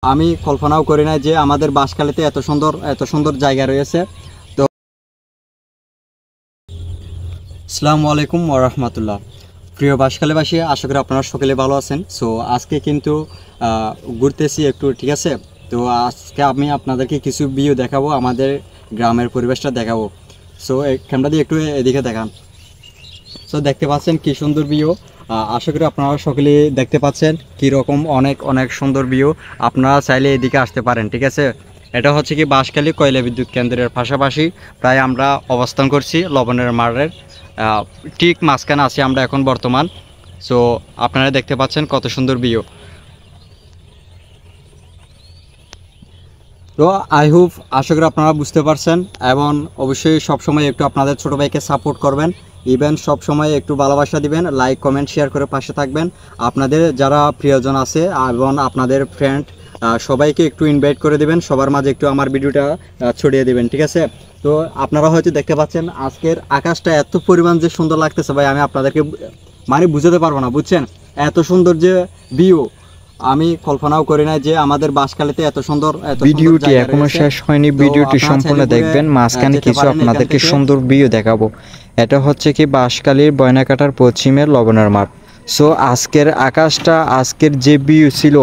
আমি কল্পনাও করি না যে আমাদের বাঁশখালীতে এত সুন্দর জায়গা রয়েছে। তো আসসালামু আলাইকুম ওয়া রাহমাতুল্লাহ। প্রিয় বাঁশখালীবাসী, আশা করি আপনারা সকলে ভালো আছেন। সো আজকে কিন্তু ঘুরতেছি একটু, ঠিক আছে। তো আজকে আমি আপনাদেরকে কিছু ভিউ দেখাবো, আমাদের গ্রামের পরিবেশটা দেখাবো। সো ক্যামেরা দিয়ে একটু এদিকে দেখান। সো দেখতে পাচ্ছেন কি সুন্দর ভিউ। আশা করি আপনারা সকলে দেখতে পাচ্ছেন কীরকম অনেক সুন্দর ভিউ। আপনারা চাইলে এদিকে আসতে পারেন, ঠিক আছে। এটা হচ্ছে কি বাঁশখালী কয়লা বিদ্যুৎ কেন্দ্রের পাশাপাশি প্রায় আমরা অবস্থান করছি লবণের মাঠের ঠিক মাঝখানে আছি আমরা এখন বর্তমান। সো আপনারা দেখতে পাচ্ছেন কত সুন্দর ভিউ। তো আই হোপ আশা করি আপনারা বুঝতে পারছেন, এবং অবশ্যই সবসময় একটু আপনাদের ছোটো ভাইকে সাপোর্ট করবেন, ইভেন সবসময় একটু ভালোবাসা দিবেন, লাইক কমেন্ট শেয়ার করে পাশে থাকবেন। আপনাদের যারা প্রিয়জন আছে এবং আপনাদের ফ্রেন্ড সবাইকে একটু ইনভাইট করে দিবেন, সবার মাঝে একটু আমার ভিডিওটা ছড়িয়ে দিবেন, ঠিক আছে। তো আপনারা হয়তো দেখতে পাচ্ছেন আজকের আকাশটা এত পরিমাণ যে সুন্দর লাগতেছে ভাই, আমি আপনাদেরকে মানে বুঝাতে পারবো না, বুঝছেন। এত সুন্দর যে ভিউ আমি কল্পনাও করি না যে আমাদের বাঁশখালীতে এত সুন্দর। ভিডিওটি এখনো শেষ হয়নি, ভিডিওটি সম্পূর্ণ দেখবেন। মাঝখানে কিছু আপনাদেরকে সুন্দর ভিউ দেখাবো। এটা হচ্ছে কি বাঁশখালীর বয়নাকাটার পশ্চিমের লবণের মাঠ। সো আজকের আকাশটা, আজকের যে ভিউ ছিল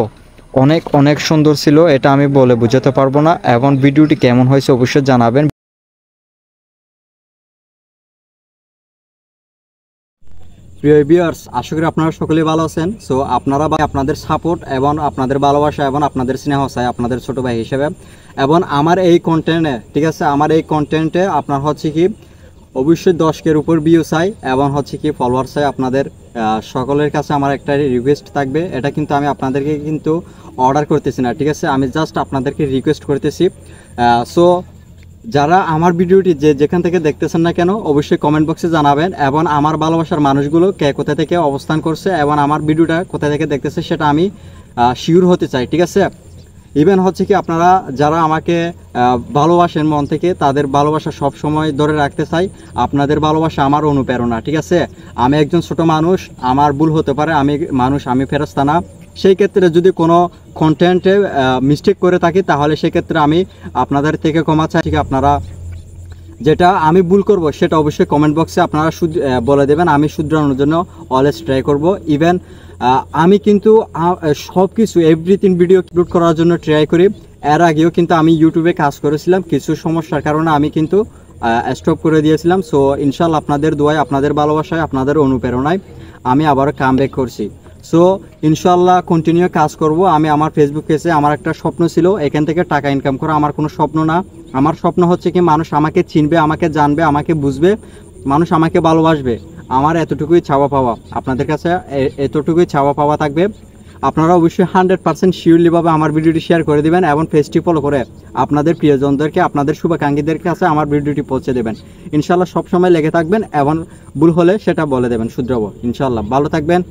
অনেক সুন্দর ছিল, এটা আমি বলে বোঝাতে পারবো না। এবং ভিডিওটি কেমন হয়েছে অবশ্যই জানাবেন। প্রিয় ভিউয়ার্স, আশা করি আপনারা সকলেই ভালো আছেন। সো আপনারা আপনাদের সাপোর্ট এবং আপনাদের ভালোবাসা এবং আপনাদের স্নেহ চাই আপনাদের ছোটো ভাই হিসেবে। এবং আমার এই কন্টেন্টে, ঠিক আছে, আমার এই কন্টেন্টে আপনার হচ্ছে কি অবশ্যই 10,000 উপর ভিউ চাই এবং হচ্ছে কি ফলোয়ার চাই। আপনাদের সকলের কাছে আমার একটা রিকোয়েস্ট থাকবে, এটা কিন্তু আমি আপনাদেরকে কিন্তু অর্ডার করতেছি না, ঠিক আছে, আমি জাস্ট আপনাদেরকে রিকোয়েস্ট করতেছি। সো যারা আমার ভিডিওটি যেখান থেকে দেখতেছেন না কেন অবশ্যই কমেন্ট বক্সে জানাবেন, এবং আমার ভালোবাসার মানুষগুলো কে কোথা থেকে অবস্থান করছে এবং আমার ভিডিওটা কোথা থেকে দেখতেছে সেটা আমি শিওর হতে চাই, ঠিক আছে। ইভেন হচ্ছে কি আপনারা যারা আমাকে ভালোবাসেন মন থেকে, তাদের ভালোবাসা সব সময় ধরে রাখতে চাই। আপনাদের ভালোবাসা আমার অনুপ্রেরণা, ঠিক আছে। আমি একজন ছোট মানুষ, আমার ভুল হতে পারে, আমি মানুষ, আমি ফেরেশতা না। সেই ক্ষেত্রে যদি কোনো কন্টেন্টে মিস্টেক করে থাকি তাহলে সেক্ষেত্রে আমি আপনাদের থেকে ক্ষমা চাই। ঠিক আপনারা যেটা আমি ভুল করব সেটা অবশ্যই কমেন্ট বক্সে আপনারা বলে দেবেন, আমি শুধরানোর জন্য অলওয়েজ ট্রাই করব। ইভেন আমি কিন্তু সব কিছু এভরিথিং ভিডিও আপলোড করার জন্য ট্রাই করি। এর আগেও কিন্তু আমি ইউটিউবে কাজ করেছিলাম, কিছু সমস্যার কারণে আমি কিন্তু স্টপ করে দিয়েছিলাম। সো ইনশাল্লাহ আপনাদের দোয়ায়, আপনাদের ভালোবাসায়, আপনাদের অনুপ্রেরণায় আমি আবারও কামব্যাক করছি। সো ইনশাল্লাহ কন্টিনিউ কাজ করব। আমি আমার ফেসবুক পেজে আমার একটা স্বপ্ন ছিল এখান থেকে টাকা ইনকাম করা, আমার কোনো স্বপ্ন না। আমার স্বপ্ন হচ্ছে কি মানুষ আমাকে চিনবে, আমাকে জানবে, আমাকে বুঝবে, মানুষ আমাকে ভালোবাসবে। আমার এতটুকুই চাওয়া পাওয়া, আপনাদের কাছে এতটুকুই চাওয়া পাওয়া থাকবে। আপনারা অবশ্যই 100% শিওরলিভাবে আমার ভিডিওটি শেয়ার করে দেবেন এবং পেজটি ফলো করে আপনাদের প্রিয়জনদেরকে, আপনাদের শুভাকাঙ্ক্ষীদের কাছে আমার ভিডিওটি পৌঁছে দেবেন। ইনশাল্লাহ সবসময় লেগে থাকবেন এবং ভুল হলে সেটা বলে দেবেন, শুধরাবো ইনশাল্লাহ। ভালো থাকবেন,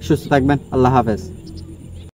সুস্থ থাকবেন, আল্লাহ হাফেজ।